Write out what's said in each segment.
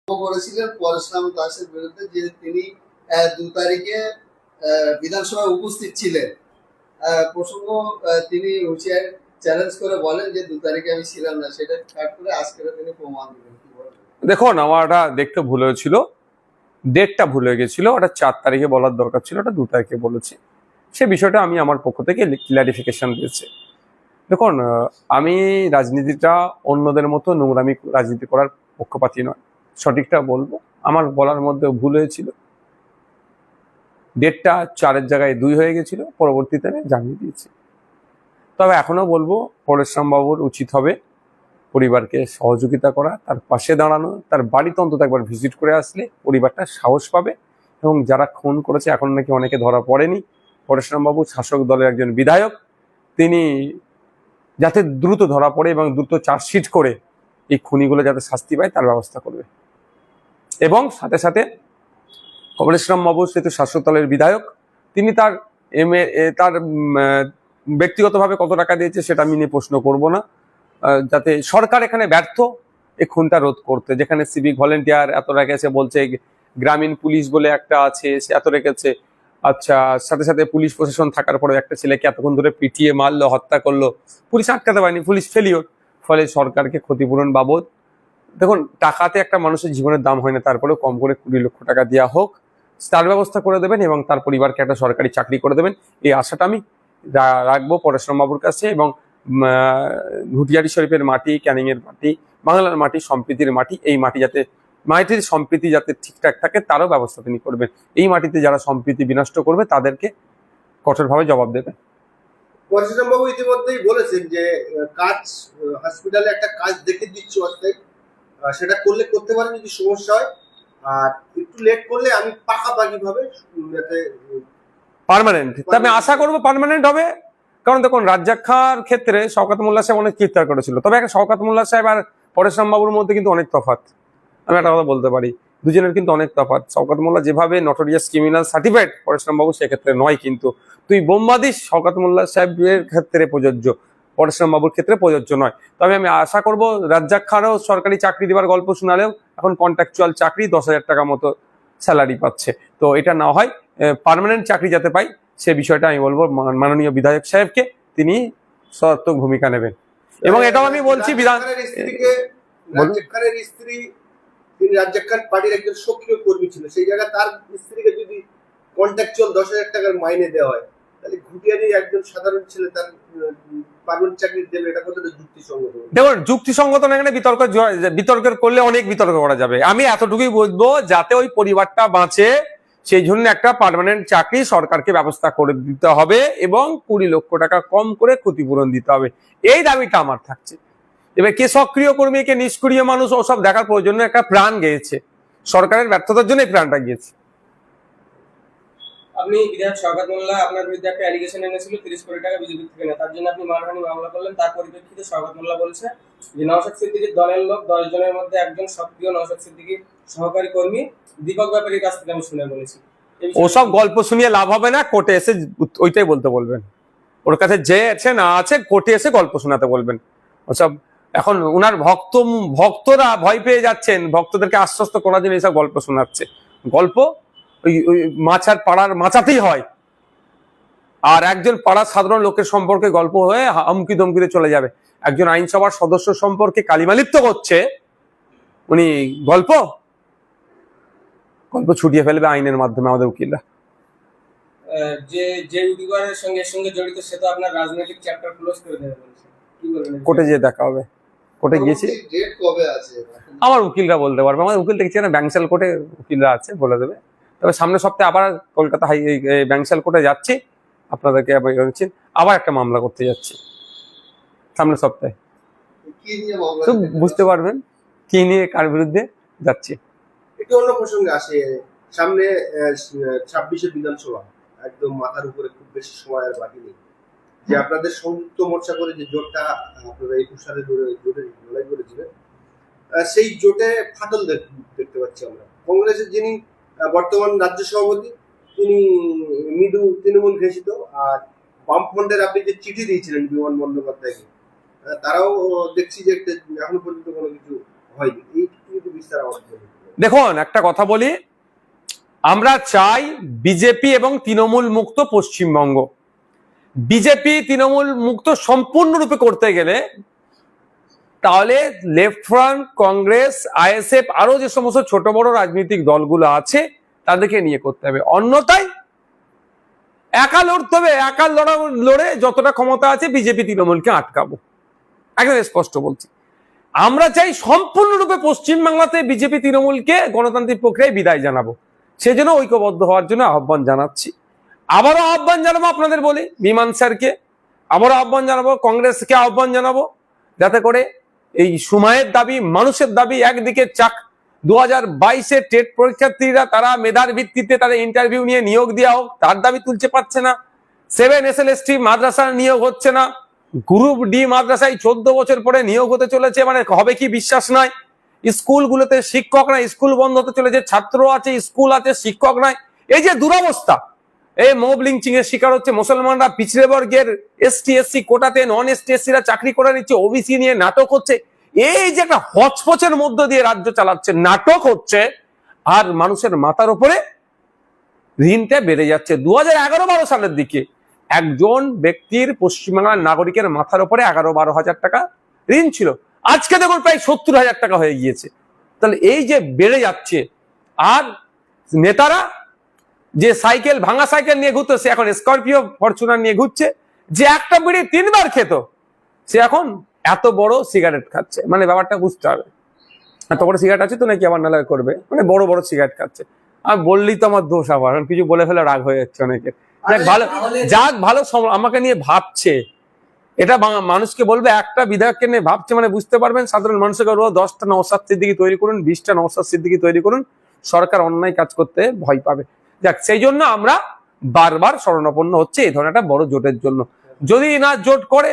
করেছিলেন পরশুরাম দাসের বিরুদ্ধে যে তিনি 2 তারিখে বিধানসভায় উপস্থিত ছিলেন। প্রসঙ্গ তিনি হুঁশিয়ার চ্যালেঞ্জ করে বলেন যে 2 তারিখে আমি ছিলাম না, সেটা কাট করে আজকে তিনি প্রমাণ দিলেন। কি বলেন? দেখুন, আমার ওটা দেখতে ভুল হয়েছিল, ডেটটা ভুল হয়ে গেছিল। ওটা 4 তারিখে বলার দরকার ছিল, ওটা 2 তারিখে বলেছি। সে বিষয়টা আমি আমার পক্ষ থেকে ক্লারিফিকেশন দিয়েছি। দেখুন, আমি রাজনীতিটা অন্যদের মতো নোংরামি রাজনীতি করার পক্ষপাতী নয়, সঠিকটা বলবো। আমার বলার মধ্যে ভুল হয়েছিল, ডেটটা 4-এর জায়গায় 2 হয়ে গেছিল, পরবর্তীতে আমি জানিয়ে দিয়েছি। তবে এখনো বলবো, পরেশরাম বাবুর উচিত হবে পরিবারকে সহযোগিতা করা, তার পাশে দাঁড়ানো, তার বাড়িতে অন্তত একবার ভিজিট করে আসলে পরিবারটা সাহস পাবে। এবং যারা খুন করেছে, এখন নাকি অনেকে ধরা পড়েনি। পরেশরাম বাবু শাসক দলের একজন বিধায়ক, তিনি যাতে দ্রুত ধরা পড়ে এবং দ্রুত চার্জশিট করে এই খুনিগুলো যাতে শাস্তি পায় তার ব্যবস্থা করবে। এবং সাথে সাথে পরেশরাম বাবু যেহেতু শাসক দলের বিধায়ক, তিনি তার তার ব্যক্তিগতভাবে কত টাকা দিয়েছে সেটা আমি নিয়ে প্রশ্ন করব না। যাতে সরকার এখানে ব্যর্থ এই খুনটা রোধ করতে, যেখানে সিভিক ভলেন্টিয়ার এত রেখেছে, বলছে গ্রামীণ পুলিশ বলে একটা আছে সে এত রেখেছে। আচ্ছা, সাথে সাথে পুলিশ প্রশাসন থাকার পরে একটা ছেলেকে এতক্ষণ ধরে পিটিয়ে মারলো, হত্যা করলো, পুলিশ আটকাতে পারেনি, পুলিশ ফেলিওর। ফলে সরকারকে ক্ষতিপূরণ বাবদ, দেখুন টাকাতে একটা মানুষের জীবনের দাম হয় না, তারপরেও কম করে 20 লক্ষ টাকা দেওয়া হোক, তার ব্যবস্থা করে দেবেন এবং তার পরিবারকে একটা সরকারি চাকরি করে দেবেন। এই আশাটা আমি রাখবো পরেশরাম বাবুর কাছে। এবং ঘুটিয়ারি শরীফের মাটি, ক্যানিং এর মাটি, বাংলার মাটি, সম্প্রীতির মাটি, এই মাটি যাতে মাটির সম্প্রীতি যাতে ঠিকঠাক থাকে তারও ব্যবস্থা তিনি করবেন। এই মাটিতে যারা সম্প্রীতি বিনষ্ট করবে তাদেরকে কঠোরভাবে জবাব দেবেন। পরশুরাম বাবু ইতিমধ্যেই বলেছেন যে কাজ হসপিটালে একটা কাজ দেখে দিচ্ছি অস্থায়ী, সেটা করলে করতে পারেন যদি সমস্যা হয়, আর একটু লেট করলে আমি পাকাপাকি ভাবে যাতে পার্মানেন্ট, আমি আশা করবো পার্মানেন্ট হবে। কারণ দেখুন, রাজ্জাক খাঁর ক্ষেত্রে শওকত মোল্লা সাহেব অনেক চিৎকার করেছিল, তবে একটা শওকত মোল্লা সাহেব আর পরেশরাম বাবুর মধ্যে কিন্তু অনেক তফাৎ, আমি একটা কথা বলতে পারি। দুজনের কিন্তু অনেক তফাৎ। শওকত মোল্লা যেভাবে নটোরিয়াস ক্রিমিনাল সার্টিফাইড, পরেশরাম বাবু সেক্ষেত্রে নয়। কিন্তু তুই বোমবাদিস শওকত মোল্লা সাহেবের ক্ষেত্রে প্রযোজ্য, পরেশরাম বাবুর ক্ষেত্রে প্রযোজ্য নয়। তবে আমি আশা করব রাজ্জাক খাঁরও সরকারি চাকরি দেওয়ার গল্প শোনালেও এখন কন্ট্রাকচুয়াল চাকরি 10,000 টাকা মতো স্যালারি পাচ্ছে, তো এটা না হয় পার্মানেন্ট চাকরি যাতে পাই সে বিষয়টা আমি বলবো মাননীয় বিধায়ক সাহেবকে, তিনি সদর্থক ভূমিকা নেবেন। এবং এটাও আমি বলছি রাজ্জাক খানের স্ত্রী, তিনি রাজ্জাক খান পার্টির একজন সক্রিয় কর্মী ছিল, সেই জায়গায় তার স্ত্রীকে যদি কন্ট্রাকচুয়াল 10,000 টাকার মাইনে দেওয়া হয়, তাহলে ঘুটিয়ারি একজন সাধারণ ছেলে তার পার্মানেন্ট চাকরি দেবে, এটা কতটা যুক্তিসঙ্গত? দেখুন, যুক্তিসঙ্গত না, এখানে বিতর্কের করলে অনেক বিতর্ক করা যাবে। আমি এতটুকুই বলবো, যাতে ওই পরিবারটা বাঁচে সেই জন্য একটা পার্মানেন্ট চাকরি সরকারকে ব্যবস্থা করে দিতে হবে এবং 20 লক্ষ টাকা কম করে ক্ষতিপূরণ দিতে হবে, এই দাবিটা আমার থাকছে। এবার কে সক্রিয় কর্মী, কে নিষ্ক্রিয় মানুষ, ওসব দেখার প্রয়োজন নেই। একটা প্রাণ গিয়েছে, সরকারের ব্যর্থতার জন্য এই প্রাণটা গিয়েছে। আপনি বিধায়ক শওকত মোল্লা আপনার বিরুদ্ধে একটা অ্যালিগেশন এনেছিল 30 কোটি টাকা বিজেপি থেকে নেয়, তার জন্য আপনি মানহানি মামলা করলেন। তার পরিপ্রেক্ষিতে শওকত মোল্লা বলছে যে নওশাদ সিদ্দিকীর দলের লোক 10 জনের মধ্যে একজন সক্রিয় নওশাদ সিদ্দিকীর সহকারী কর্মী দীপক ব্যাপারীর কাছ থেকে আমি শুনে বলেছি। ওসব গল্প শুনিয়ে লাভ হবে না, কোর্টে এসে ওইটাই বলতে বলবেন। ওর কাছে যে আছে না আছে কোর্টে এসে গল্প শোনাতে বলবেন। ওসব এখন ওনার ভক্তরা ভয় পেয়ে যাচ্ছেন, ভক্তদেরকে আশ্বস্ত করার জন্য এইসব গল্প শোনাচ্ছে। গল্প ওই মাছার পাড়ার মাচাতেই হয়, আর একজন পাড়ার সাধারণ লোকের সম্পর্কে গল্প হয়ে হুমকি ধমকিতে চলে যাবে। একজন আইনসভার সদস্য সম্পর্কে কালিমালিপ্ত করছে, উনি গল্প ছুটিয়ে ফেলবে আইনের মাধ্যমে আমাদের উকিলরা। যে ইউটিউবারের সঙ্গে জড়িত সে তো আপনার রাজনৈতিক চ্যাপ্টার ক্লোজ করে দেবে বলছে, কি বলবেন? কোর্টে যেয়ে দেখা হবে, কোর্টে গিয়েছি, ডেট কবে আছে আমার উকিলরা বলতে পারবে। আমার উকিল দেখছি না, ব্যাংশাল কোর্টে উকিলরা আছে, বলে দেবে। তবে সামনের সপ্তাহে আবার কলকাতা ব্যাংশাল কোর্টে যাচ্ছি, আপনাদেরকে আবার একটা মামলা করতে যাচ্ছি সামনের সপ্তাহে, কি নিয়ে মামলা? তো বুঝতে পারবেন কি নিয়ে কার বিরুদ্ধে যাচ্ছি। একটু অন্য প্রসঙ্গে আসে, সামনে 26শে বিধানসভা, একদম মাথার উপরে, খুব বেশি সময় আর বাকি নেই। যে আপনাদের সংযুক্ত মোর্চা করে যে জোটটা আপনারা 21 সালে জোটে লড়াই করেছিলেন, সেই জোটে ফাটল দেখতে পাচ্ছি আমরা। কংগ্রেসের যিনি বর্তমান রাজ্য সভাপতি, তিনি মৃদু তৃণমূল ঘেষিত, আর বামফ্রন্টের আপনি যে চিঠি দিয়েছিলেন বিমান বন্দ্যোপাধ্যায়কে, তারাও দেখছি যে এখনো পর্যন্ত কোনো কিছু হয়নি। এই কিন্তু বিস্তার আমার দেখুন একটা কথা বলি, আমরা চাই বিজেপি এবং তৃণমূল মুক্ত পশ্চিমবঙ্গ। বিজেপি তৃণমূল মুক্ত সম্পূর্ণরূপে করতে গেলে তাহলে লেফট ফ্রন্ট, কংগ্রেস, আইএসএফ আরো যে সমস্ত ছোট বড় রাজনৈতিক দলগুলো আছে তাদেরকে নিয়ে করতে হবে। অন্যথায় একা লড়তে হবে, একা লড়ে যতটা ক্ষমতা আছে বিজেপি তৃণমূলকে আটকাবো, একদম স্পষ্ট বলছি। আমরা চাই সম্পূর্ণরূপে পশ্চিমবাংলাতে বিজেপি তৃণমূলকে গণতান্ত্রিক প্রক্রিয়ায় বিদায় জানাবো। সেজন্য ঐক্যবদ্ধ হওয়ার জন্য আহ্বান জানাচ্ছি। আবারও আহ্বান জানাবো আপনাদের বলি, বিমান স্যারকে আবারও আহ্বান জানাবো, কংগ্রেসকে আহ্বান জানাবো, যাতে করে এই সময়ের দাবি, মানুষের দাবি একদিকে 2022-এর টেট পরীক্ষার্থীরা তারা মেধার ভিত্তিতে তাদের ইন্টারভিউ নিয়ে নিয়োগ দেওয়া হোক, তার দাবি তুলতে পারছে না। 7 SLST মাদ্রাসার নিয়োগ হচ্ছে না। গ্রুপ ডি মাদ্রাসায় 14 বছর পরে নিয়োগ হতে চলেছে, মানে হবে কি বিশ্বাস নাই। স্কুলগুলোতে শিক্ষক নাই, স্কুল বন্ধ হতে চলেছে, ছাত্র আছে, স্কুল আছে, শিক্ষক নাই। এই যে দুরবস্থা, এই মব লিঞ্চিং এর শিকার হচ্ছে মুসলমানরা, পিছড়ে বর্গের ST SC কোটাতে নন ST SC রা চাকরি করে নিচ্ছে, ওবিসি নিয়ে নাটক হচ্ছে। এই যে একটা হচপচের মধ্য দিয়ে রাজ্য চালাচ্ছে, নাটক হচ্ছে, আর মানুষের মাথার উপরে ঋণটা বেড়ে যাচ্ছে। 2011-12 সালের দিকে একজন ব্যক্তির, পশ্চিমবাংলার নাগরিকের মাথার উপরে 11-12 হাজার টাকা ঋণ ছিল, আজকে দেখুন প্রায় 70,000 টাকা হয়ে গিয়েছে। তাহলে এই যে বেড়ে যাচ্ছে, আর নেতারা যে সাইকেল, ভাঙা সাইকেল নিয়ে ঘুরতো, সে এখন স্করপিও ফরচুনার নিয়ে ঘুরছে। যে একটা বিড়ি 3 বার খেত, সে এখন এত বড় সিগারেট খাচ্ছে। মানে ব্যাপারটা বুঝতে হবে, এত বড় সিগারেট আছে তো নাকি আবার নালা করবে, মানে বড় বড় সিগারেট খাচ্ছে। আর বললেই তো আমার দোষ, আবার কিছু বলে ফেলে রাগ হয়ে যাচ্ছে অনেকে। যাক ভালো আমাকে নিয়ে ভাবছে, এটা মানুষকে বলবে, একটা বিধায়ককে নিয়ে ভাবছে, মানে বুঝতে পারবেন সাধারণ মানুষকে বলবো 10টা নওশাদ সিদ্দিকী তৈরি করুন, 20টা নওশাদ সিদ্দিকী তৈরি করুন, সরকার অন্যায় কাজ করতে ভয় পাবে। যাক, সেই জন্য আমরা বারবার শরণাপন্ন হচ্ছে এই ধরনের একটা বড় জোটের জন্য। যদি না জোট করে,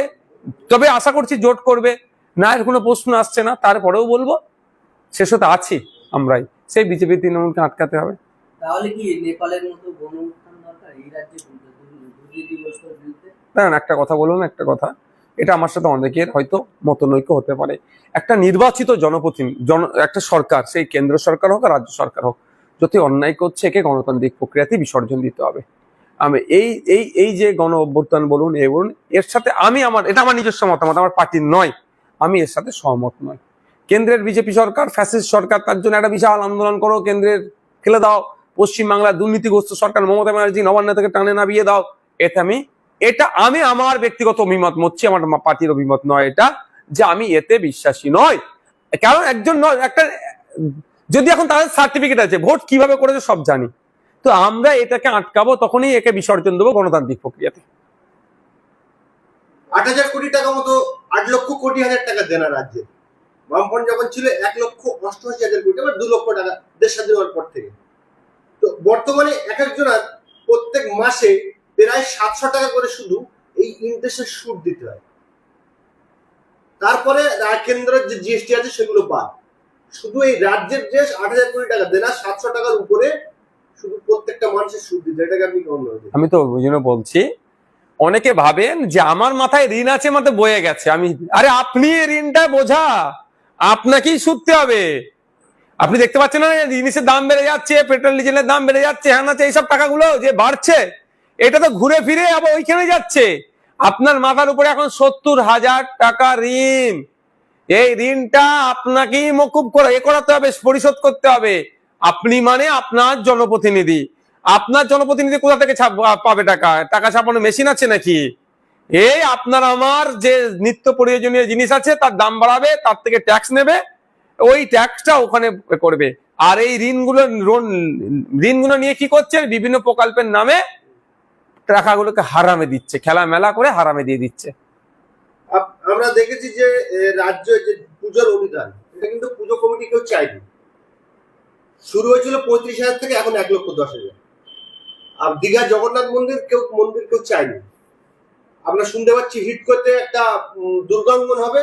তবে আশা করছি জোট করবে না, এর কোনো প্রশ্ন আসছে না, তারপরেও বলবো শেষত আছি আমরাই, সেই বিজেপি তৃণমূলকে আটকাতে হবে। তাহলে কি নেপালের মতো গণ উত্থান দরকার এই রাজ্যে দুর্নীতিগ্রস্তদের বিরুদ্ধে? না, একটা কথা বলুন, একটা কথা, এটা আমার সাথে অনেকের হয়তো মতনৈক্য হতে পারে। একটা নির্বাচিত জনপ্রতিনিধি, একটা সরকার, সেই কেন্দ্র সরকার হোক আর রাজ্য সরকার হোক, যদি অন্যায় করছে একে গণতান্ত্রিক প্রক্রিয়াতে বিসর্জন দিতে হবে। আমি এই যে গণ অভ্যুত্থান বলুন, এ বলুন, এর সাথে এটা আমার নিজস্ব মতামত, আমার পার্টির নয়, আমি এর সাথে সহমত নয়। কেন্দ্রের বিজেপি সরকার, ফ্যাসিস্ট সরকার, তার জন্য একটা বিশাল আন্দোলন করো, কেন্দ্রের ফেলে দাও, পশ্চিমবাংলার দুর্নীতিগ্রস্ত সরকার মমতা ব্যানার্জি নবান্ন থেকে টানে নামিয়ে দাও। এটা আমি আমার ব্যক্তিগত অভিমত মরছি, আমার পার্টির অভিমত নয় এটা, যে আমি এতে বিশ্বাসী নয়। কারণ একজন একটা, যদি এখন তাদের সার্টিফিকেট আছে, ভোট কিভাবে করেছে সব জানি, তো আমরা এটাকে আটকাবো, তখনই একে বিসর্জন দেবো গণতান্ত্রিক প্রক্রিয়াতে। 8,000 কোটি টাকা মতো, 8 লক্ষ কোটি হাজার টাকা দেনা রাজ্যে। বামফ্রন্ট যখন ছিল 1,88,000 কোটি, আবার 2 লক্ষ টাকা দেশ স্বাধীন হওয়ার পর থেকে। তো বর্তমানে এক একজনের প্রত্যেক মাসে প্রায় 700 টাকা করে শুধু এই ইন্টারেস্টের সুদ দিতে হয়। তারপরে কেন্দ্রের যে জিএসটি আছে সেগুলো বাদ, শুধু এই রাজ্যের যে 8,000 কোটি টাকা দেনা, 700 টাকার উপরে শুধু প্রত্যেকটা মানুষের সুদ দিতে। এটাকে আপনি কেমন ভাবেন? আমি তো ওই জন্য বলছি, অনেকে ভাবেন যে আমার মাথায় ঋণ আছে, মাথায় বয়ে গেছে, আরে আপনি ঋণটা বোঝা, আপনাকেই শুধতে হবে। আপনি দেখতে পাচ্ছেন না জিনিসের দাম বেড়ে যাচ্ছে, পেট্রোল ডিজেলের দাম বেড়ে যাচ্ছে, হ্যাঁ আছে, এইসব টাকাগুলো যে বাড়ছে, এটা তো ঘুরে ফিরে আবার ওইখানে যাচ্ছে। আপনার মাথার উপরে এখন 70,000 টাকা ঋণ, এই ঋণটা আপনাকেই মকুব করাতে হবে, পরিশোধ করতে হবে। আপনি মানে আপনার জনপ্রতিনিধি, আপনার জনপ্রতিনিধি কোথা থেকে পাবে টাকা ছাপানোর মেশিন আছে নাকি? এই আপনার আমার যে নিত্য প্রয়োজনীয় জিনিস আছে তার দাম বাড়াবে, তার থেকে ট্যাক্স নেবে, ওই ট্যাক্সটা ওখানে করবে। আর এই ঋণগুলো নিয়ে কি করছে, বিভিন্ন প্রকল্পের নামে টাকাগুলোকে হারামে দিচ্ছে, খেলা মেলা করে হারামে দিয়ে দিচ্ছে। আমরা দেখেছি যে রাজ্য যে পুজোর অনুদান, এটা কিন্তু পুজো কমিটি কেউ চাইনি। শুরু হয়েছিল 35,000 থেকে, এখন 1,10,000। আর দীঘা জগন্নাথ মন্দির কেউ চাইনি। আমরা শুনতে পাচ্ছি হিট করতে একটা দুর্গাঙ্গন হবে,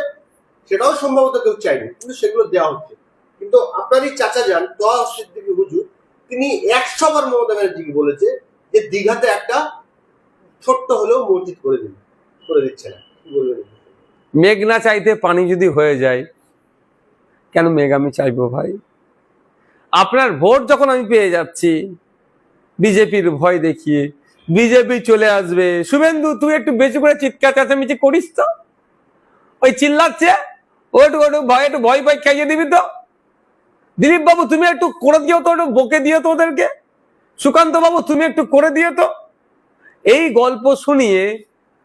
সেটাও সম্ভবত কেউ চাইনি, কিন্তু সেগুলো দেওয়া হচ্ছে। কিন্তু আপনারই চাচা যান তোয়া সিদ্দিকী হুজুর, তিনি 100 বার মমতা ব্যানার্জিকে বলেছে যে দীঘাতে একটা ছোট্ট হলেও মসজিদ করে দিচ্ছে না। কি বলবেন? মেঘ না চাইতে পানি যদি হয়ে যায়, কেন মেঘ আমি চাইবো ভাই? আপনার ভোট যখন আমি পেয়ে যাচ্ছি বিজেপির ভয় দেখিয়ে, বিজেপি চলে আসবে, শুভেন্দু তুই একটু বেশি করে চিৎকার চেঁচামেচি করিস তো, ওই চিল্লাচ্ছে ওটু ওটু ভয় একটু ভয় ভয় খাইয়ে দিবি তো, দিলীপ বাবু তুমি একটু করে দিও তো, একটু বকে দিও তো ওদেরকে, সুকান্ত বাবু তুমি একটু করে দিও তো। এই গল্প শুনিয়ে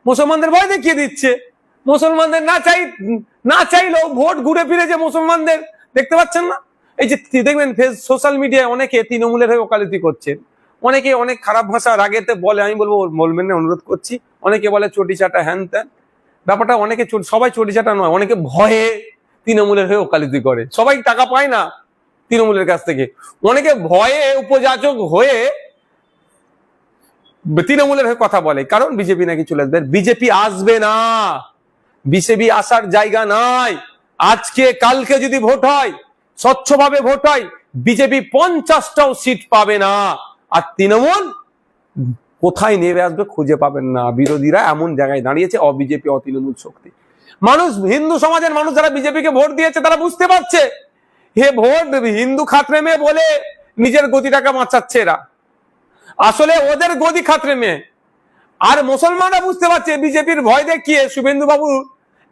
মুসলমানদের ভয় দেখিয়ে দিচ্ছে। মুসলমানদের না চাইলেও ভোট ঘুরে ফিরে যে মুসলমানদের, দেখতে পাচ্ছেন না? এই যে দেখবেন সোশ্যাল মিডিয়ায় অনেকে তৃণমূলের হয়ে ওকালতি করছেন, অনেকে অনেক খারাপ ভাষা রাগেতে বলে, আমি বলবো বলবেন না, অনুরোধ করছি। অনেকে বলে চটি চাটা হ্যান ত্যান, ব্যাপারটা অনেকে সবাই চটি চাটা নয়, অনেকে ভয়ে তৃণমূলের হয়ে ওকালতি করে। সবাই টাকা পায় না তৃণমূলের কাছ থেকে, অনেকে ভয়ে উপযাচক হয়ে তৃণমূলের হয়ে কথা বলে, কারণ বিজেপি নাকি চলে আসবে। বিজেপি আসবে না, বিজেপি আসার জায়গা নাই। আজকে কালকে যদি ভোট হয়, স্বচ্ছভাবে ভোট হয়, বিজেপি 50টাও সিট পাবে না। আর তৃণমূল কোথায় নেমে আসবে খুঁজে পাবেন না। বিরোধীরা এমন জায়গায় দাঁড়িয়েছে, অবিজেপি অতৃণমূল শক্তি। মানুষ, হিন্দু সমাজের মানুষ যারা বিজেপিকে ভোট দিয়েছে তারা বুঝতে পারছে হে ভোট হিন্দু খাতরে মেয়ে বলে নিজের গতিটাকে বাঁচাচ্ছে এরা, আসলে ওদের গদি খাতরে মেয়ে। আর মুসলমানরা বুঝতে পারছে বিজেপির ভয় দেখিয়ে শুভেন্দু বাবু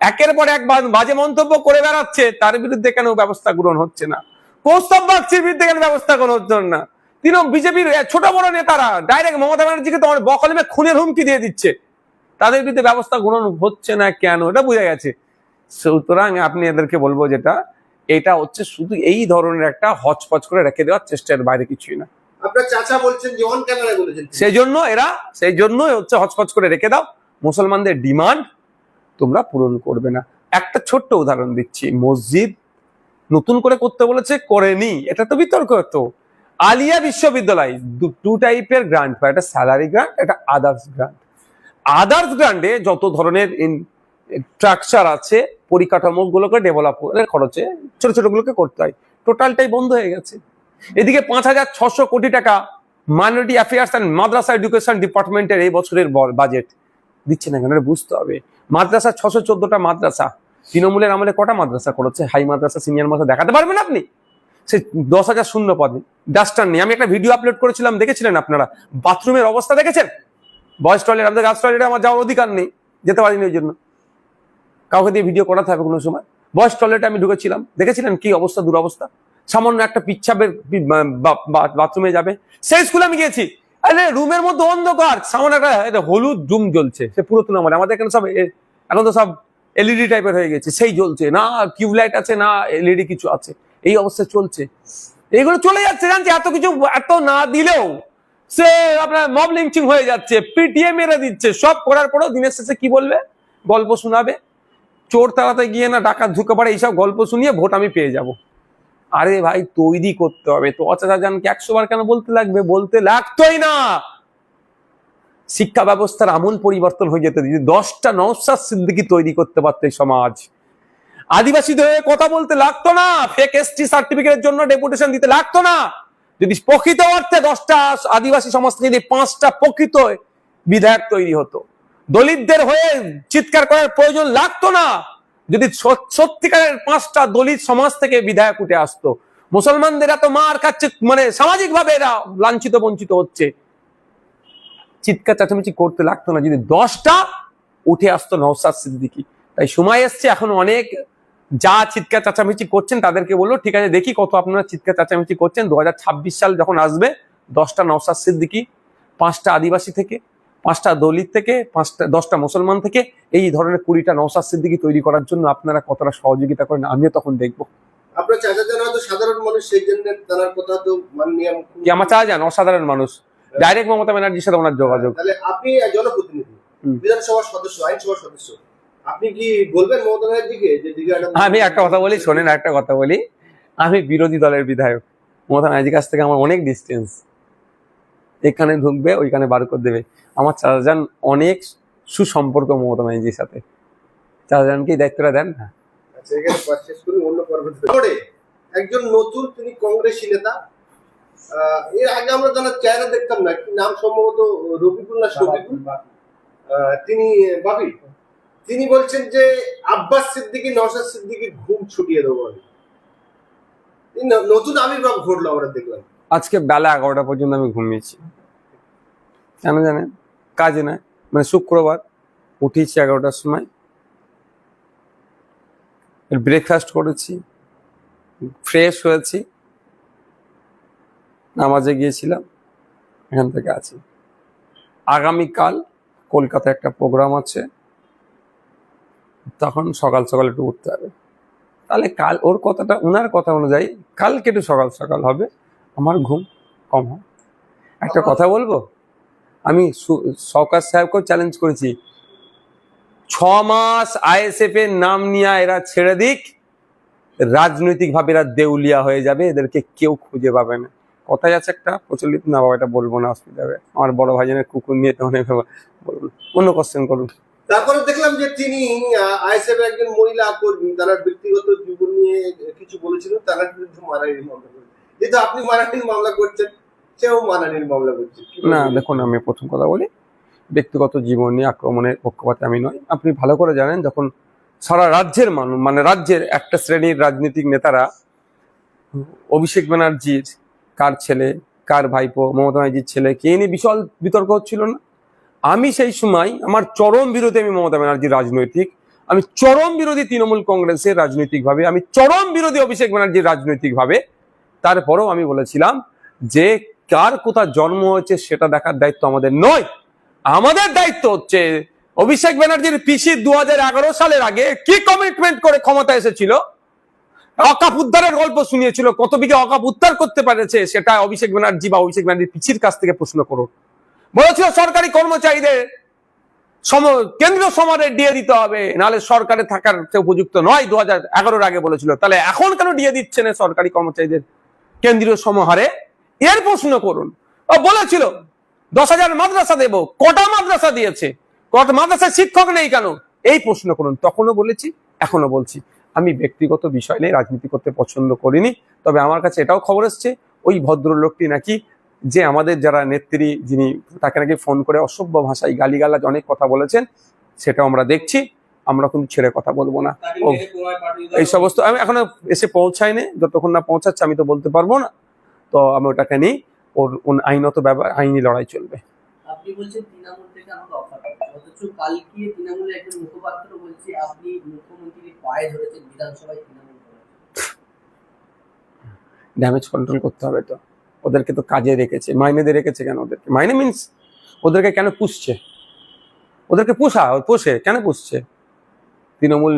একের পর এক বাজে মন্তব্য করে বেড়াচ্ছে, তার বিরুদ্ধে কেন ব্যবস্থা গ্রহণ হচ্ছে না? কৌস্তব বাগচির বিরুদ্ধে কেন ব্যবস্থা গ্রহণ হচ্ছে না? বিজেপির ছোট বড় নেতারা ডাইরেক্ট মমতা ব্যানার্জিকে তোমার বকলমে খুনের হুমকি দিয়ে দিচ্ছে, তাদের বিরুদ্ধে ব্যবস্থা গ্রহণ হচ্ছে না কেন? এটা বোঝা গেছে। সুতরাং আপনি এদেরকে বলবো যেটা, এটা হচ্ছে শুধু এই ধরনের একটা হচপচ করে রেখে দেওয়ার চেষ্টার বাইরে কিছুই না। আপনার চাচা বলছেন যে অন ক্যামেরা বলেছেন, সেই জন্যই হচ্ছে হচপচ করে রেখে দাও। মুসলমানদের ডিমান্ড তোমরা পূরণ করবে না। একটা ছোট্ট উদাহরণ দিচ্ছি, মসজিদ নতুন করে করতে বলেছে, করেনি, এটা তো বিতর্ক হতো। আলিয়া বিশ্ববিদ্যালয় টু টাইপের গ্রান্ট পায়, একটা স্যালারি গ্রান্ট, একটা আদার্স গ্রান্ট। আদার্স গ্রান্টে যত ধরনের স্ট্রাকচার আছে, পরিকাঠামো গুলোকে ডেভেলপ করে খরচে ছোট ছোট গুলোকে করতে হয়, টোটালটাই বন্ধ হয়ে গেছে। এদিকে 5,600 কোটি টাকা minority affairs and Madrasa education ডিপার্টমেন্টের এই বছরের বাজেট দিচ্ছে না কেন, বুঝতে হবে। মাদ্রাসা 614টা মাদ্রাসা, তৃণমূলের আমলে কটা মাদ্রাসা করেছে? হাই মাদ্রাসা, সিনিয়র মাদ্রাসা দেখাতে পারবেন আপনি? সে 10,000 শূন্য পদে ডাস্টার নেই। আমি একটা ভিডিও আপলোড করেছিলাম, দেখেছিলেন আপনারা? বাথরুমের অবস্থা দেখেছেন? বয়েজ টয়লেট, আমাদের গার্লস টয়লেটে আমার যাওয়ার অধিকার নেই, যেতে পারিনি ওই জন্য, কাউকে দিয়ে ভিডিও করাতে হবে কোনো সময়। বয়েজ টয়লেটে আমি ঢুকেছিলাম, দেখেছিলেন কি অবস্থা, দুরবস্থা। সামান্য একটা পিচ্ছাবের বাথরুমে যাবে, সেই স্কুলে আমি গিয়েছি, আরে রুমের মধ্যে অন্ধকার, সামান্য একটা হলুদ রুম জ্বলছে, সে পুরাতন আমাদের এখানে সব এখন তো সব এলইডি টাইপের হয়ে গেছে, সেই জ্বলছে না, টিউবলাইট আছে না, এলইডি কিছু আছে, এই অবস্থা চলছে। এইগুলো চলে যাচ্ছে, জানছি এত কিছু, এত না দিলেও সে আপনার মব লিঞ্চিং হয়ে যাচ্ছে, পিটিএ মেরে দিচ্ছে, সব করার পরেও দিনের শেষে কি বলবে? গল্প শোনাবে, চোর তাড়াতে গিয়ে না ডাকাত ঢুকে পড়ে, এইসব গল্প শুনিয়ে ভোট আমি পেয়ে যাব। আরে ভাই, তৈরি করতে হবে তো। চাচাজানকে 100 বার কেন বলতে লাগবে? বলতে লাগতোই না। শিক্ষা ব্যবস্থার আমূল পরিবর্তন হয়ে যেত যদি 10টা নওশাদ সিদ্দিকী তৈরি করতে পারতে সমাজ। আদিবাসীদের কথা বলতে লাগতো না, ফেক এসটি সার্টিফিকেটের জন্য ডেপুটেশন দিতে লাগতো না। যদি প্রকৃত অর্থে 10টা আদিবাসী সমাজ থেকে যদি 5টা প্রকৃত বিধায়ক তৈরি হতো, দলিতদের হয়ে চিৎকার করার প্রয়োজন লাগতো না যদি সত্যিকারের 5টা দলিত সমাজ থেকে বিধায়ক উঠে আসতো। মুসলমানদের এত মার খাচ্ছে, মানে সামাজিক ভাবে এরা লাঞ্ছিত বঞ্চিত হচ্ছে, চিৎকার চেঁচামেচি করতে লাগতো না যদি 10টা উঠে আসতো নওশাদ সিদ্দিকী। তাই সময় এসছে, এখন অনেক যা চিৎকার চেঁচামেচি করছেন তাদেরকে বললো ঠিক আছে, দেখি কত আপনারা চিৎকার চেঁচামেচি করছেন। 2026 সাল যখন আসবে, 10টা নওশাদ সিদ্দিকী, 5টা আদিবাসী থেকে, 5টা দলিত থেকে, 10টা মুসলমান থেকে, এই ধরনের 20টা নওশাদ সিদ্দিকী তৈরি করার জন্য আপনারা কতটা সহযোগিতা করেন আমিও তখন দেখবো। আপনার চাচা জানা তো সাধারণ মানুষ, সেই জন্য তার কথা তো মাননীয় কি আমার চাচা যান অসাধারণ মানুষ, ডাইরেক্ট মমতা ব্যানার্জির সাথে ওনার যোগাযোগ। তাহলে আপনি জনপ্রতিনিধি, বিধানসভার সদস্য, আইনসভার সদস্য, আপনি কি বলবেন মমতা ব্যানার্জিকে যে দিঘাটা? আমি একটা কথা বলি, শোনেন, একটা কথা বলি, আমি বিরোধী দলের বিধায়ক, মমতা ব্যানার্জির কাছ থেকে আমার অনেক ডিস্টেন্স। এখানে ঢুকবে, ওইখানে বার করে দেবে। আমার চাচাজান অনেক সুসম্পর্ক মমতা ব্যানার্জির সাথে, চাচাজানকে দায়িত্বটা দেন না। আচ্ছা, এখানে শেষ করি, অন্য পর্বে। একজন নতুন, তিনি কংগ্রেসী নেতা। এর আগে আমরা তার চেহারা দেখতাম না, কি নাম, সম্ভবত রবিকুল না শফিকুল, তিনি বাপি। তিনি বলছেন যে আব্বাস সিদ্দিকী, নওশাদ সিদ্দিকীর ঘুম ছুটিয়ে দেবো আমি। এই নতুন আবির্ভাব ঘটলো আমরা দেখলাম। আজকে বেলা 11টা পর্যন্ত আমি ঘুমিয়েছি। কেন জানেন? কাজে না, মানে শুক্রবার উঠেছি 11টার সময়, ব্রেকফাস্ট করেছি, ফ্রেশ হয়েছি, নামাজে গিয়েছিলাম, এখান থেকে আছি। আগামীকাল কলকাতায় একটা প্রোগ্রাম আছে, তখন সকাল সকাল একটু উঠতে হবে। তাহলে কাল ওনার কথা অনুযায়ী কালকে একটু সকাল সকাল হবে, আমার ঘুম কম হয়। একটা কথা বলবো, আমি সরকার সাহেবকেও চ্যালেঞ্জ করেছি, 6 মাস আইএসএফ এর নাম নিয়ে এরা ছেড়ে দিক, রাজনৈতিকভাবে এরা দেউলিয়া হয়ে যাবে, এদেরকে কেউ খুঁজে পাবে না। কথাই আছে একটা প্রচলিত, না বাবা এটা বলবো না, অসুবিধা হবে। আমার বড় ভাইজানের কুকুর নিয়ে তখন বলুন, অন্য কোশ্চেন করুন। তারপরে দেখলাম যে তিনি আইএসএফ একজন মহিলা কর্মী, তারা ব্যক্তিগত জীবন নিয়ে কিছু বলেছিল, তারা কিন্তু মানহানির মামলা করেছে। কিন্তু আপনি মানহানির মামলা করছেন, সেও মানহানির মামলা করছে। না দেখুন, আমি প্রথম কথা বলি, ব্যক্তিগত জীবন নিয়ে আক্রমণের পক্ষপাতে আমি নয়। আপনি ভালো করে জানেন, যখন সারা রাজ্যের মানুষ, মানে রাজ্যের একটা শ্রেণীর রাজনৈতিক নেতারা অভিষেক ব্যানার্জির কার ছেলে, কার ভাইপো, মমতা ব্যানার্জির ছেলে কে নিয়ে বিশাল বিতর্ক হচ্ছিল না, আমি সেই সময় আমার চরম বিরোধী, আমি মমতা ব্যানার্জির রাজনৈতিক, আমি চরম বিরোধী তৃণমূল কংগ্রেসের রাজনৈতিকভাবে, আমি চরম বিরোধী অভিষেক ব্যানার্জির রাজনৈতিকভাবে, তারপরেও আমি বলেছিলাম যে কার কোথা জন্ম হয়েছে সেটা দেখার দায়িত্ব আমাদের নয়। আমাদের দায়িত্ব হচ্ছে অভিষেক ব্যানার্জির পিসি 2011 সালের আগে কি কমিটমেন্ট করে ক্ষমতা এসেছিল, অকাপ উদ্ধারের গল্প শুনিয়েছিল, কত বিঘে অকাপ উদ্ধার করতে পেরেছে সেটা অভিষেক ব্যানার্জি বা অভিষেক ব্যানার্জির পিসির কাছ থেকে প্রশ্ন করুন। বলেছিল সরকারি কর্মচারীদের কেন্দ্রীয় সমারে ডিএ দিতে হবে, নাহলে সরকারে থাকার উপযুক্ত নয়, 2011 আগে বলেছিল। তাহলে এখন কেন ডিএ দিচ্ছে না সরকারি কর্মচারীদের কেন্দ্রীয় সমাহারে, এর প্রশ্ন করুন। ও বলেছিল 10,000 মাদ্রাসা দেব, কটা মাদ্রাসা দিয়েছে, কটা মাদ্রাসায় শিক্ষক নেই কেন, এই প্রশ্ন করুন। তখনও বলেছি, এখনো বলছি, আমি ব্যক্তিগত বিষয় নিয়ে রাজনীতি করতে পছন্দ করিনি। তবে আমার কাছে এটাও খবর এসছে, ওই ভদ্রলোকটি নাকি, যে আমাদের যারা নেত্রী যিনি, তাকে নাকি ফোন করে অসভ্য ভাষায় গালিগালাজ অনেক কথা বলেছেন, সেটাও আমরা দেখছি। আমরা কিন্তু ছেড়ে কথা বলবো না। ও এই সমস্ত আমি এখনো এসে পৌঁছাইনি, যতক্ষণ না পৌঁছাচ্ছে আমি তো বলতে পারবো না। তো আমি ওটাকে নিই, ওর আইনত আইনি লড়াই চলবে। আপনি বলছেন তৃণমূল থেকে আমাকে অফার করছে, অথচ কালকে তৃণমূলের একজন মুখপাত্র বলছে আপনি মুখ্যমন্ত্রীর পায়ে ধরেছেন বিধানসভায় তৃণমূল করে। ড্যামেজ কন্ট্রোল করতে হবে তো, ওদেরকে তো কাজে রেখেছে, মাইনে দিয়ে রেখেছে কেন ওদেরকে? মাইনে মিনস ওদেরকে কেন পুষছে? ওদেরকে পোষে কেন পুষছে? তৃণমূল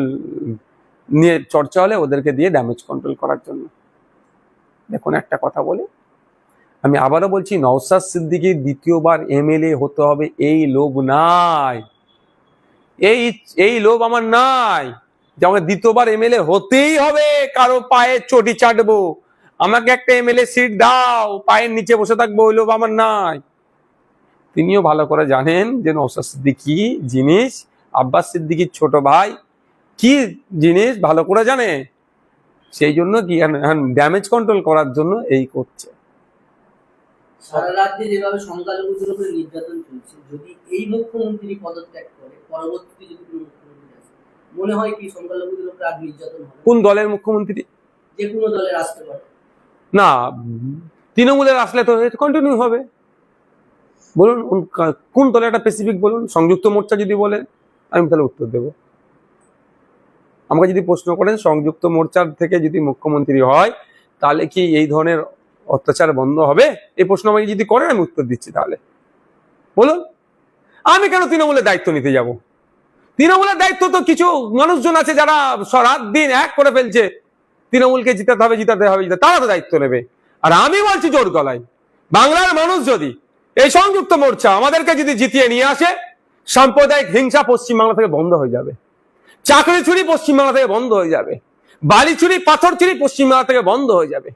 নিয়ে চর্চা হলে ওদেরকে দিয়ে ড্যামেজ কন্ট্রোল করার জন্য। দেখুন একটা কথা বলি, আমি আবারও বলছি, নওশাদ সিদ্দিকীর দ্বিতীয়বার এমএলএ হতে হবে এই লোভ নাই, এই লোভ আমার নাই যে আমাকে দ্বিতীয়বার এমএলএ হতেই হবে, কারো পায়ে চটি চাটবো, আমাকে একটা এমএলএ সিট দাও, পায়ের নিচে বসে থাকবো, ওই লোভ আমার নাই। তিনিও ভালো করে জানেন যে নওশাদ সিদ্দিকী জিনিস, আব্বাস সিদ্দিকীর ছোট ভাই কি জিনিস ভালো করে জানে, সেই জন্য কি ড্যামেজ কন্ট্রোল করার জন্য এই করছে। সারা রাজ্যে যেভাবে সংখ্যালঘুদের উপরে নির্যাতন চলছে, যদি এই মুখ্যমন্ত্রী পদত্যাগ করে, পরবর্তীতে যদি কোনো মুখ্যমন্ত্রী আসে, মনে হয় কি সংখ্যালঘুদের উপরে আর নির্যাতন হবে? কোন দলের মুখ্যমন্ত্রী? যে কোনো দলের আসতে পারে না, তৃণমূলের আসলে তো কন্টিনিউ হবে। বলুন কোন দলে, একটা স্পেসিফিক বলুন। সংযুক্ত মোর্চা যদি বলেন আমি তাহলে উত্তর দেব। আমাকে যদি প্রশ্ন করেন সংযুক্ত মোর্চার থেকে যদি মুখ্যমন্ত্রী হয় তাহলে কি এই ধরনের অত্যাচার বন্ধ হবে, এই প্রশ্ন আমাকে যদি করেন আমি উত্তর দিচ্ছি। তাহলে বলুন, আমি কেন তৃণমূলের দায়িত্ব নিতে যাব? তৃণমূলের দায়িত্ব তো কিছু মানুষজন আছে যারা রাত দিন এক করে ফেলছে, তৃণমূলকে জিতাতে হবে, তারা তো দায়িত্ব নেবে। আর আমি বলছি জোর গলায়, বাংলার মানুষ যদি এই সংযুক্ত মোর্চা আমাদেরকে যদি জিতিয়ে নিয়ে আসে, সাম্প্রদায়িক হিংসা পশ্চিমবাংলা থেকে বন্ধ হয়ে যাবে, চাকরি চুরি পশ্চিমবাংলা থেকে বন্ধ হয়ে যাবে, বালি চুরি পাথর চুরি পশ্চিমবাংলা থেকে বন্ধ হয়ে যাবে,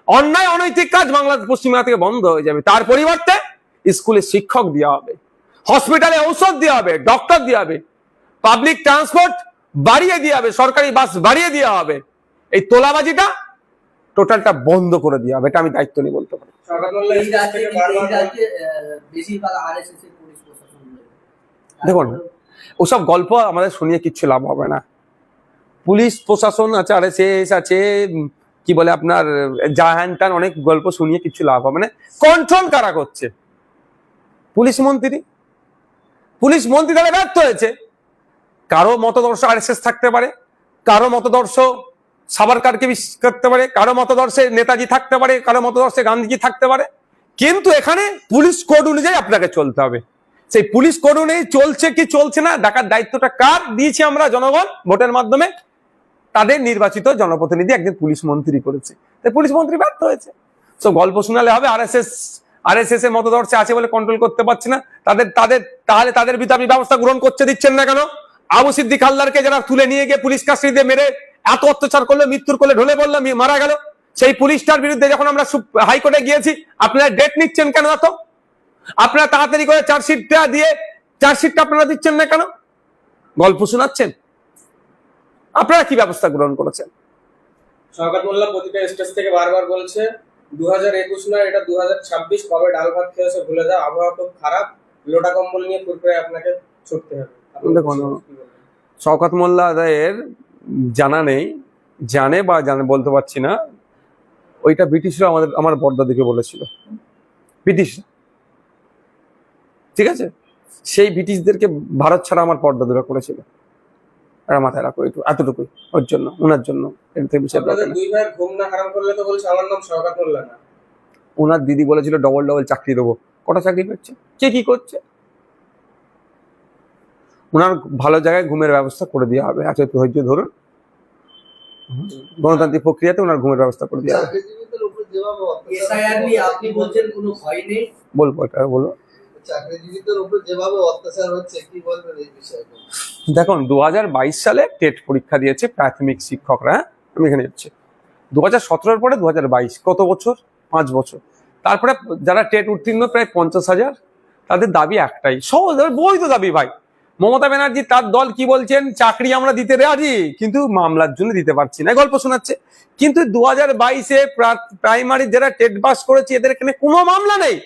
অন্যায় অনৈতিক কাজ পশ্চিমবাংলা থেকে বন্ধ হয়ে যাবে। তার পরিবর্তে স্কুলে শিক্ষক দেওয়া হবে, হসপিটালে ঔষধ দেওয়া হবে, ডক্টর দেওয়া হবে, পাবলিক ট্রান্সপোর্ট বাড়িয়ে দেওয়া হবে, সরকারি বাস বাড়িয়ে দেওয়া হবে, এই তোলাবাজিটা টোটালটা বন্ধ করে দেওয়া হবে। এটা আমি দায়িত্ব নিয়ে বলতে পারি। এই রাজ্যে বেশিরভাগ আরএসএস এর পুলিশ প্রশাসন রয়েছে। দেখুন ওসব গল্প আমাদের শুনিয়ে কিচ্ছু লাভ হবে না। পুলিশ প্রশাসন আছে, আরএসএস আছে, কি বলে আপনার যা হ্যান ত্যান অনেক গল্প শুনিয়ে কিছু লাভ হবে না। কন্ট্রোল কারা করছে? পুলিশ মন্ত্রী। পুলিশ মন্ত্রী তাহলে ব্যর্থ হয়েছে। কারো মতদর্শ আরএসএস থাকতে পারে, কারো মতদর্শ সাভারকারকে বিশ্বাস করতে পারে, কারো মতদর্শে নেতাজি থাকতে পারে, কারো মতদর্শে গান্ধীজি থাকতে পারে, কিন্তু এখানে পুলিশ কোড অনুযায়ী আপনাকে চলতে হবে। সেই পুলিশ কোড অনুযায়ী চলছে কি চলছে না দেখার দায়িত্বটা কার দিয়েছি আমরা? জনগণ ভোটের মাধ্যমে তাদের নির্বাচিত জনপ্রতিনিধি একজন পুলিশ মন্ত্রী করেছে। তাই পুলিশ মন্ত্রী ব্যর্থ হয়েছে। তো গল্প শোনালে হবে আরএসএস এর মতদর্শে আছে বলে কন্ট্রোল করতে পারছে না, তাহলে তাদের বিরুদ্ধে আপনি ব্যবস্থা গ্রহণ করতে দিচ্ছেন না কেন? আবু সিদ্দিক হালদারকে যারা তুলে নিয়ে গিয়ে পুলিশ কাস্টডিতে মেরে এত অত্যাচার করলো, মৃত্যুর কোলে ঢলে পড়লো, মারা গেল, সেই পুলিশটার বিরুদ্ধে যখন আমরা হাইকোর্টে গিয়েছি, আপনারা ডেট নিচ্ছেন কেন? এত আপনারা তাড়াতাড়ি করে চার্জশিটটা আপনারা দিচ্ছেন না কেন? গল্প শোনাচ্ছেন। আপনারা কি ব্যবস্থা গ্রহণ করেছেন? শওকত মোল্লা প্রতিটা স্টেজ থেকে বারবার বলছে 2021 না, এটা 2026। কবে ডাল ভাত খেয়েছে ভুলে যাও, আবহাওয়া খুব খারাপ, লোটা কম্বল নিয়ে কুরকুরে আপনাকে ছুটতে হবে। দেখুন, শওকত মোল্লাদের জানা নেই, জানে বা জানে বলতে পারছি না, ওইটা ব্রিটিশরা আমার বড়দাদিকে বলেছিল। ব্রিটিশ, ঠিক আছে, সেই ব্রিটিশদেরকে ভারত ছাড়া আমার পর্দাদুরা করেছিল। আর মাথায় রাখো এতটুকুই, ওর জন্য, ওনার জন্য। আপনাদের দুই ভাইয়ের ঘুম না হারাম করলে তো বলছে আমার নাম শওকত মোল্লা না। ওনার দিদি বলেছিল ডবল চাকরি দেবো। কটা চাকরি করছে? কে কি করছে? ওনার ভালো জায়গায় ঘুমের ব্যবস্থা করে দেওয়া হবে। আচ্ছা, ধৈর্য ধরুন, গণতান্ত্রিক প্রক্রিয়াতে ওনার ঘুমের ব্যবস্থা করে দেওয়া হবে। এসআইআর নিয়ে আপনি বলছেন কোনো ভয় নেই, বলবো, এটা বলো। চাকরিজীবীদের উপর যেভাবে অত্যাচার হচ্ছে, কি বলবেন এই বিষয়ে? দেখুন, 2022 সালে টেট পরীক্ষা দিয়েছে প্রাথমিক শিক্ষকরা। আমি এখানে হচ্ছে 2017 পরে 2022, কত বছর? 5 বছর। তারপরে যারা টেট উত্তীর্ণ প্রায় 50,000। তাদের দাবি একটাই, সহজ বৈধ দাবি ভাই। মমতা ব্যানার্জি তার দল কি বলছেন? চাকরি আমরা দিতে রাজি, কিন্তু মামলার জন্য দিতে পারছি না, গল্প শোনাচ্ছে। কিন্তু 2022-এ প্রাইমারি যারা টেট পাস করেছে, এদের এখানে কোনো মামলা নেই।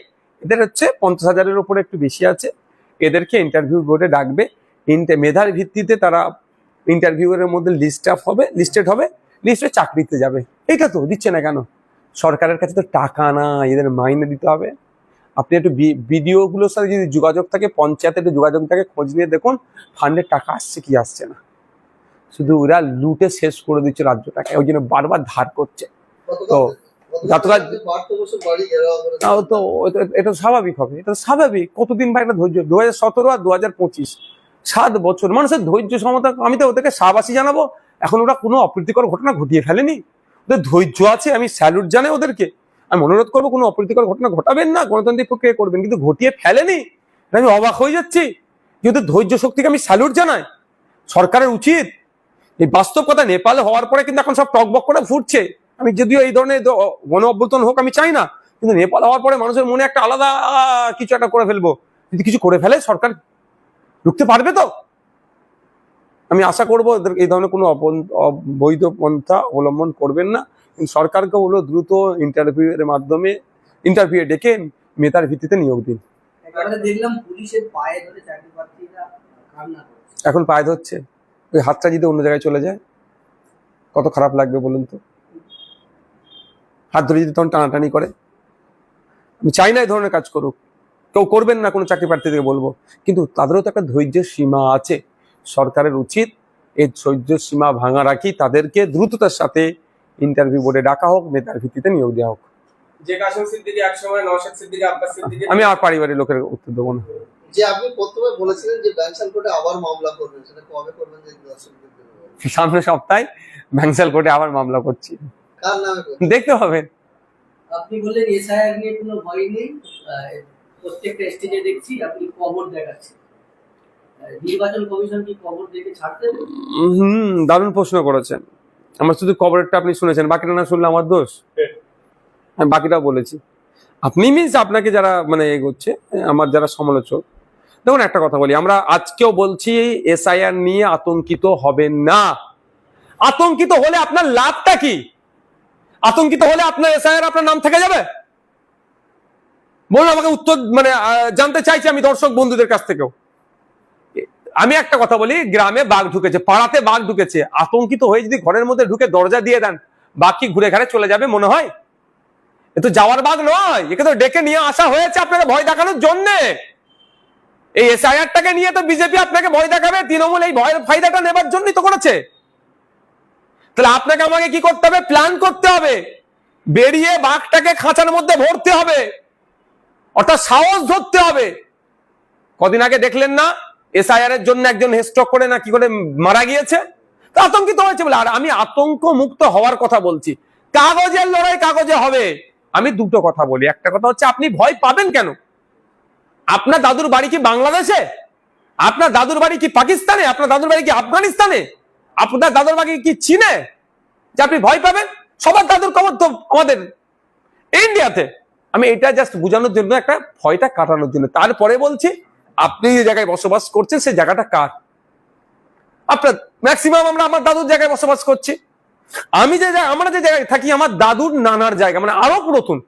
এদের হচ্ছে 50,000-এর উপরে একটু বেশি আছে। এদেরকে ইন্টারভিউ বোর্ডে ডাকবে, মেধার ভিত্তিতে তারা ইন্টারভিউয়ের মধ্যে লিস্টেড হবে, লিস্টে চাকরিতে যাবে। এটা তো দিচ্ছে না কেন? সরকারের কাছে তো টাকা না, এদের মাইনে দিতে হবে। আপনি একটু বিডিও গুলোর সাথে যদি যোগাযোগ থাকে, পঞ্চায়েতে একটু যোগাযোগ থাকে, খোঁজ নিয়ে দেখুন ফান্ডের টাকা আসছে কি আসছে না। শুধু ওরা লুটে শেষ করে দিচ্ছে রাজ্যটাকে, ওই জন্য বারবার ধার করছে। তো এটা স্বাভাবিক হবে, এটা স্বাভাবিক। কতদিন ভাই একটা ধৈর্য? 2017 আর 2025, 7 বছর মানুষের ধৈর্য সমতা। আমি তো ওদেরকে শাবাশি জানাবো, এখন ওরা কোনো অপ্রীতিকর ঘটনা ঘটিয়ে ফেলেনি। ওদের ধৈর্য আছে, আমি স্যালুট জানাই ওদেরকে। আমি অনুরোধ করবো, কোনো অপ্রীতিকর ঘটনা ঘটাবেন না, গণতান্ত্রিক প্রক্রিয়া করবেন, কিন্তু ঘটিয়ে ফেলেনি। আমি অবাক হয়ে যাচ্ছি, কিন্তু ধৈর্য শক্তিকে আমি স্যালুট জানাই। সরকারের উচিত এই বাস্তব কথা। নেপালে হওয়ার পরে কিন্তু এখন সব টকবক করে ফুটছে। আমি যদিও এই ধরনের গণ অভ্যুত্থান হোক আমি চাই না, কিন্তু নেপাল হওয়ার পরে মানুষের মনে একটা আলাদা কিছু একটা করে ফেলবো। যদি কিছু করে ফেলে সরকার রুখতে পারবে তো? আমি আশা করবো এই ধরনের কোনো বৈধ পন্থা অবলম্বন করবেন না। সরকারকে হলো দ্রুত ইন্টারভিউ ডেকে মেধার ভিত্তিতে নিয়োগ দিন। দেখলাম পুলিশের পায়ে ধরে চাকরি প্রার্থীরা কান্না করছে। এখন পায়ে ধরছে, ওই হাতটা যদি অন্য জায়গায় চলে যায় কত খারাপ লাগবে বলুন তো? হাত ধরে যদি তখন টানাটানি করে। আমি চাই না এই ধরনের কাজ করুক, কেউ করবেন না কোনো চাকরি প্রার্থীদেরকে বলবো, কিন্তু তাদেরও তো একটা ধৈর্যের সীমা আছে। সরকারের উচিত এই ধৈর্যের সীমা ভাঙা রাখি, তাদেরকে দ্রুততার সাথে ইন্টারভিউ বোর্ডে ডাকা হোক, মেধার ভিত্তিতে নিয়োগ দেওয়া হোক। যে কাসেম সিদ্দিকী একসময় নওশাদ সিদ্দিকী, আব্বাস সিদ্দিকী, আমি আর পারিবারিক লোকের উত্তর দেবো না। যে আপনি প্রথমে বলেছিলেন যে ব্যাংসাল কোর্টে আবার মামলা করবেন, সেটা কবে করবেন? যে সামনের সপ্তাহে ব্যাংসাল কোর্টে আবার মামলা করছি, কার নামে করবেন? দেখতে হবে। আপনি বললেন এসআইআর নিয়ে কোনো ভয় নেই, প্রত্যেকটা স্টেজে দেখছি আপনি কবর দেখাচ্ছেন। নির্বাচন কমিশন কি কবর দেখে ছাড়তেন? দারুণ প্রশ্ন করেছেন। আমার শুধু কবরেরটা আপনি শুনেছেন, বাকিটা না শুনলে আমার দোষ? আমি বাকিটাও বলেছি। আপনি মিনস আপনাকে যারা মানে এগোচ্ছে, আমার যারা সমালোচক, দেখুন একটা কথা বলি, আমরা আজকেও বলছি এসআইআর নিয়ে আতঙ্কিত হবেন না। আতঙ্কিত হলে আপনার লাভটা কি? আতঙ্কিত হলে আপনার এসআইআর আপনার নাম থেকে যাবে? বলুন আমাকে, উত্তর মানে জানতে চাইছি আমি দর্শক বন্ধুদের কাছ থেকেও। আমি একটা কথা বলি, গ্রামে বাঘ ঢুকেছে, পাড়াতে বাঘ ঢুকেছে, আতঙ্কিত হয়ে যদি ঘরের মধ্যে ঢুকে দরজা দিয়ে দেন, বাকি ঘুরে ঘাড়ে চলে যাবে মনে হয়? এ তো যাওয়ার বাগ নয়, একে তো ডেকে নিয়ে আসা হয়েছে আপনাকে ভয় দেখানোর জন্য। এই এসআইআরটাকে নিয়ে তো বিজেপি আপনাকে ভয় দেখাবে, তৃণমূল এই ভয়ের ফায়দাটা নেবার জন্যই তো করেছে। তাহলে আপনাকে আমাকে কি করতে হবে? প্ল্যান করতে হবে, বেরিয়ে বাঘটাকে খাঁচার মধ্যে ভরতে হবে, অর্থাৎ সাহস ধরতে হবে। কদিন আগে দেখলেন না এসআইআর এর জন্য একজন হেস্ট্রোক করে না কি করে মারা গিয়েছে? তো আতঙ্কিত হয়েছে বলে। আর আমি আতঙ্ক মুক্ত হওয়ার কথা বলছি, কাগজের লড়াই কাগজে হবে। আমি দুটো কথা বলি, একটা কথা হচ্ছে আপনি ভয় পাবেন কেন? আপনার দাদুর বাড়ি কি বাংলাদেশে? আপনার দাদুর বাড়ি কি পাকিস্তানে? আপনার দাদুর বাড়ি কি আফগানিস্তানে? আপনার দাদুর বাড়ি কি চীনে যে আপনি ভয় পাবেন? সবার দাদুর কবর তো আমাদের ইন্ডিয়াতে। আমি এটা জাস্ট বোঝানোর জন্য, একটা ভয়টা কাটানোর জন্য। তারপরে বলছি, আপনি যে জায়গায় বসবাস করছেন সেই জায়গাটা কার? আপনার ম্যাক্সিমাম আমরা আমার দাদুর জায়গায় বসবাস করছি। আমরা যে জায়গায় থাকি আমার দাদুর নানার জায়গা, মানে আরো পুরাতন।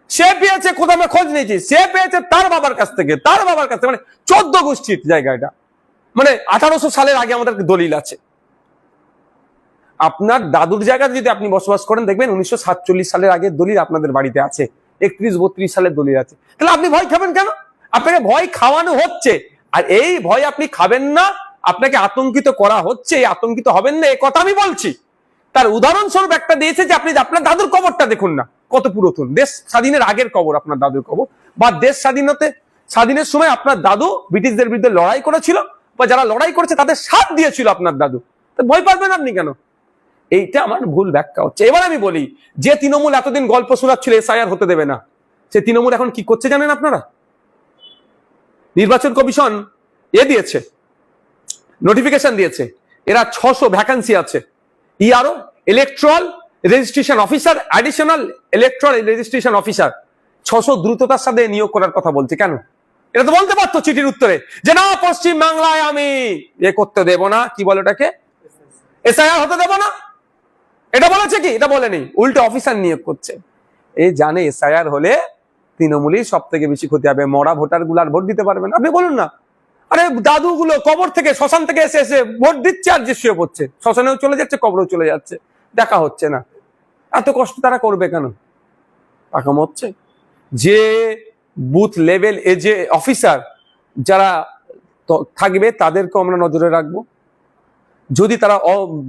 সে পেয়েছে, কোথাও আমরা খোঁজ নিয়েছি, সে পেয়েছে তার বাবার কাছ থেকে, তার বাবার কাছ থেকে, মানে 14 গোষ্ঠীর জায়গা এটা, মানে 1800 সালের আগে আমাদের দলিল আছে। আপনার দাদুর জায়গায় যদি আপনি বসবাস করেন দেখবেন 1947 সালের আগের দলিল আপনাদের বাড়িতে আছে, 31-32 সালের দলিল আছে। তাহলে আপনি ভয় খাবেন কেন? আপনাকে ভয় খাওয়ানো হচ্ছে, আর এই ভয় আপনি খাবেন না, আপনাকে আতঙ্কিত করা হচ্ছে। আতঙ্কিত হবেন না, এই কথা আমি বলছি। তার উদাহরণস্বরূপ একটা দিয়েছে যে আপনি আপনার দাদুর কবরটা দেখুন না, কত পুরাতন। দেশ স্বাধীনের আগের কবর আপনার দাদুর কবর, বা দেশ স্বাধীনের সময় আপনার দাদু ব্রিটিশদের বিরুদ্ধে লড়াই করেছিল, বা যারা লড়াই করেছে তাদের সাথ দিয়েছিল আপনার দাদু। তো ভয় পাবেন আপনি কেন? এইটা আমার ভুল ব্যাখ্যা হচ্ছে। এবার আমি বলি, যে তৃণমূল এতদিন গল্প শোনাচ্ছিল এসআইআর হতে দেবে না, সে তৃণমূল এখন কি করছে জানেন আপনারা? নির্বাচন কমিশন দিয়েছে, নোটিফিকেশন দিয়েছে, এরা 600 ভ্যাকান্সি আছে। ERO, electoral registration officer, additional electoral registration officer 600 দ্রুততার সাথে নিয়োগ করার কথা বলছে। কেন? এটা তো বলতে পারতো চিঠির উত্তরে যে না, পশ্চিম বাংলায় আমি করতে দেব না, কি বলে ওটাকে, এসআইআর হতে দেব না। এটা বলেছে কি? এটা বলেনি, উল্টো অফিসার নিয়োগ করছে। এই জানে এসআইআর হলে তৃণমূলই সব থেকে বেশি ক্ষতি হবে, মরা ভোটার গুলো আর ভোট দিতে পারবেন। আপনি বলুন না, আরে দাদুগুলো কবর থেকে, শ্মশান থেকে এসে এসে ভোট দিচ্ছে আর যে শুয়ে পড়ছে, শ্মশানেও চলে যাচ্ছে, কবরেও চলে যাচ্ছে, দেখা হচ্ছে না। এত কষ্ট তারা করবে কেন? টাকা হচ্ছে যে বুথ লেভেল যে অফিসার যারা থাকবে তাদেরকে আমরা নজরে রাখবো। যদি তারা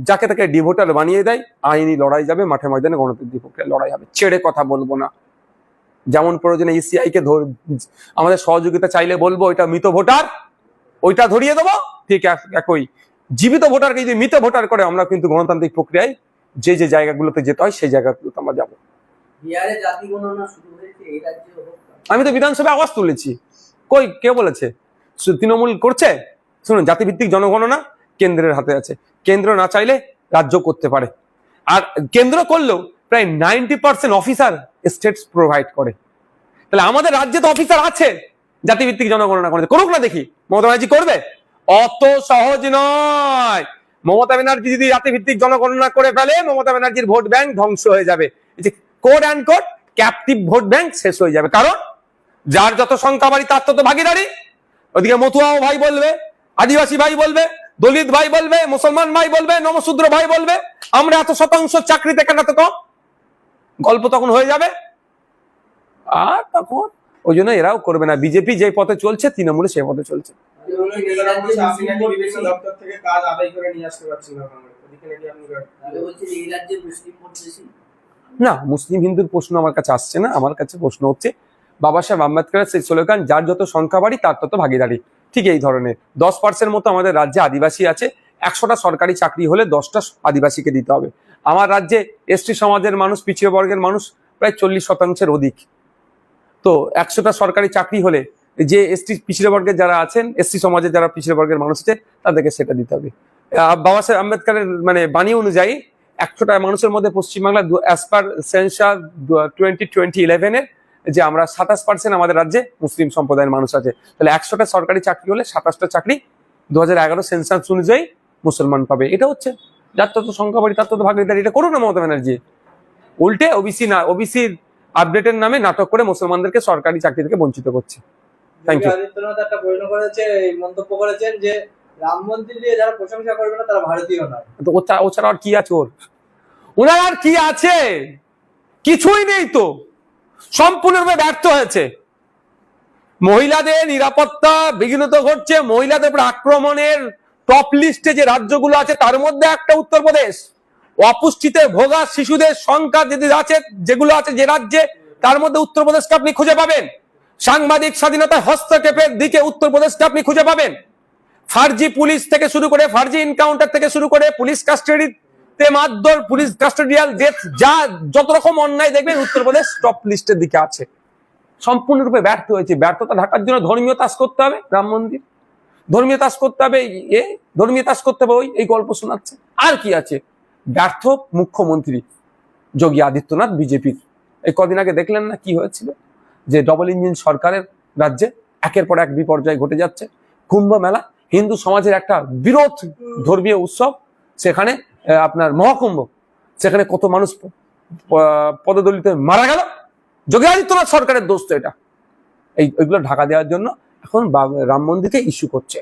যাকে তাকে ডিভোটার বানিয়ে দেয়, আইনি লড়াই যাবে, মাঠে ময়দানে গণতান্ত্রিক প্রক্রিয়া লড়াই হবে, ছেড়ে কথা বলবো না। যেমন প্রয়োজনে ইসিআই কে আমাদের সহযোগিতা চাইলে বলবো ওইটা মৃত ভোটার, ওইটা ধরিয়ে দেবো। ঠিক একই জীবিত ভোটারকে যদি মৃত ভোটার করে, আমরা কিন্তু গণতান্ত্রিক প্রক্রিয়ায় যে যে জায়গাগুলোতে যেতে হয় সেই জায়গাগুলোতে আমরা যাবো। বিহারে জাতি গণনা শুরু হয়েছে, এই রাজ্যে হোক। আমি তো বিধানসভায় আওয়াজ তুলেছি, কই কে বলেছে? তৃণমূল করছে। শুনুন, জাতিভিত্তিক জনগণনা কেন্দ্রের হাতে আছে, কেন্দ্র না চাইলে রাজ্য করতে পারে। আর কেন্দ্র করলেও প্রায় 90% অফিসার স্টেটস প্রোভাইড করে। তাহলে আমাদের রাজ্যে তো অফিসার আছে জাতিভিত্তিক জনগণনা করতে, করুক না দেখি। মমতা ব্যানার্জি করবে? অত সহজ নয়। মমতা ব্যানার্জি যদি জাতিভিত্তিক জনগণনা করে ফেলে, মমতা ব্যানার্জির ভোট ব্যাংক ধ্বংস হয়ে যাবে। এই যে code and code captive vote bank শেষ হয়ে যাবে। কারণ যার যত সংখ্যা বাড়ি তার তত ভাগিদারি। ওদিকে মতুয়াও ভাই বলবে, আদিবাসী ভাই বলবে, দলিত ভাই বলবে, মুসলমান ভাই বলবে, নমশূদ্র ভাই বলবে আমরা এত শতাংশ চাকরিতে কেন এত কম, গল্প তখন হয়ে যাবে। আর তখন ওই জন্য এরাও করবে না। বিজেপি যে পথে চলছে, তৃণমূল সেই পথে চলছে। দপ্তর থেকে কাজ আদায় করে নিয়ে আসতে পারছেন না, না, মুসলিম হিন্দুর প্রশ্ন আমার কাছে আসছে না। আমার কাছে প্রশ্ন হচ্ছে বাবা সাহেব আম্বেদকরের সেই স্লোগান, যার যত সংখ্যা বাড়ি তার তত ভাগিদারি। ঠিক এই ধরনের 10% মতো আমাদের রাজ্যে আদিবাসী আছে। 100টা সরকারি চাকরি হলে 10টা আদিবাসীকে দিতে হবে। আমার রাজ্যে এসটি সমাজের মানুষ, পিছিয়ে বর্গের মানুষ প্রায় 40% অধিক। তো 100টা সরকারি চাকরি হলে যে এসটি পিছিয়ে বর্গের যারা আছেন, এসটি সমাজের যারা পিছিয়ে বর্গের মানুষ আছে, তাদেরকে সেটা দিতে হবে। বাবা সাহেব আম্বেদকরের মানে বাণী অনুযায়ী 100টা মানুষের মধ্যে পশ্চিমবাংলা অ্যাজ পার সেন্সাস 2011 যে আমরা 27% আমাদের রাজ্যে মুসলিম সম্প্রদায়ের মানুষ আছে। তাহলে 100টা সরকারি চাকরি হলে 27টা চাকরি 2011 সেন্সাস অনুযায়ী মুসলমান পাবে। এটা হচ্ছে যার তত সংখ্যা বাড়ি তার তত ভাগিদারি। এটা করুন না মমতা ব্যানার্জি। উল্টে ওবিসির আপডেটের নামে নাটক করে মুসলমানদেরকে সরকারি চাকরি থেকে বঞ্চিত করছে। Thank you. আদিত্যনাথ একটা প্রশ্ন করেছে, মন্তব্য করেছেন যে রাম মন্দির নিয়ে যারা প্রশংসা করবে না তারা ভারতীয় নয়। তো ও ছাড়া আর কি আছে? ওনার আর কি আছে? কিছুই নেই তো, সম্পূর্ণরূপে ব্যর্থ হয়েছে। মহিলাদের নিরাপত্তা বিঘ্নিত ঘটছে, মহিলাদের উপর আক্রমণের টপ লিস্টে যে রাজ্যগুলো আছে তার মধ্যে একটা উত্তরপ্রদেশ। অপুষ্টিতে ভোগা শিশুদের সংখ্যা যদি আছে, যেগুলো আছে যে রাজ্যে, তার মধ্যে উত্তরপ্রদেশকে আপনি খুঁজে পাবেন। সাংবাদিক স্বাধীনতায় হস্তক্ষেপের দিকে উত্তরপ্রদেশকে আপনি খুঁজে পাবেন। ফার্জি পুলিশ থেকে শুরু করে, ফার্জি এনকাউন্টার থেকে শুরু করে, পুলিশ কাস্টাডিতে মারধর, পুলিশ কাস্টোডিয়াল ডেথ, যা যত রকম অন্যায় দেখবেন উত্তরপ্রদেশ টপ লিস্টের দিকে আছে। সম্পূর্ণরূপে ব্যর্থ হয়েছে। ব্যর্থতা ঢাকার জন্য ধর্মীয় তাস করতে হবে, রাম মন্দির, ধর্মীয় তাস করতে হবে, ধর্মীয় তাস করতে হবে, এই গল্প শোনাচ্ছে। আর কি আছে? ব্যর্থ মুখ্যমন্ত্রী যোগী আদিত্যনাথ বিজেপির। এই কদিন আগে দেখলেন না কি হয়েছিল, যে ডবল ইঞ্জিন সরকারের রাজ্যে একের পর এক বিপর্যয় ঘটে যাচ্ছে। কুম্ভ মেলা হিন্দু সমাজের একটা বিরোধ ধর্মীয় উৎসব, সেখানে আপনার মহাকুম্ভ, সেখানে কত মানুষ পদদলিত মারা গেল। যোগী আদিত্যনাথ সরকারের দোষ তো এটা। এইগুলো ঢাকা দেওয়ার জন্য এখন রাম মন্দিরকে ইস্যু করছে।